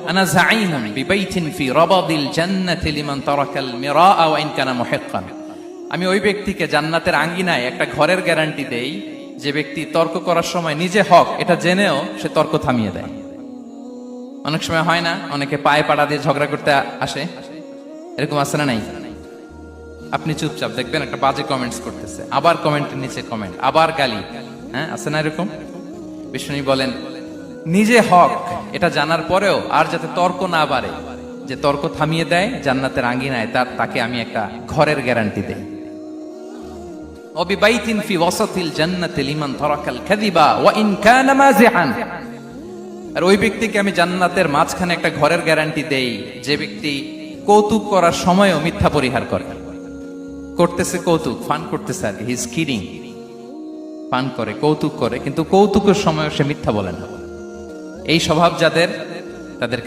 আনা যাঈমুন বিবাইতিন ফি রাবাদিল জান্নাতি লিমান তারাকাল মিরাআ ওয়া ইন কানা মুহিক্কান। আমি ওই ব্যক্তিকে জান্নাতের আঙ্গিনায় একটা ঘরের গ্যারান্টি দেই যে ব্যক্তি তর্ক করার সময় নিজে হক এটা জেনেও সে তর্ক থামিয়ে দেয়। অনেক সময় হয় না, অনেকে পায়ে পাড়া দিয়ে ঝগড়া করতে আসে, এরকম আছে না নাই? আপনি চুপচাপ দেখবেন একটা বাজে কমেন্টস করতেছে, আবার কমেন্টের নিচে কমেন্ট, আবার গালি, হ্যাঁ আছে না এরকম? বিষ্ণু বলেন নিজে হক এটা জানার পরেও আর যাতে তর্ক না বাড়ে, যে তর্ক থামিয়ে দেয় জান্নাতের আঙ্গিনায়, তাকে আমি একটা ঘরের গ্যারান্টি দেই। ওয়াবিবাইতিন ফি ওয়াসাতিল জান্নাতি লিমান তারাকাল কাযিবা ওয়া ইন কানা মাযিহান। আর ওই ব্যক্তিকে আমি জান্নাতের মাঝখানে একটা ঘরের গ্যারান্টি দেই যে ব্যক্তি কৌতুক করার সময়ও মিথ্যা পরিহার করে। করতেছে কৌতুক, ফান করতেছে আর কি, হি ইজ কিডিং, ফান করে, কৌতুক করে, কিন্তু কৌতুকের সময়ও সে মিথ্যা বলে না। এই স্বভাব যাদের, তাদেরকে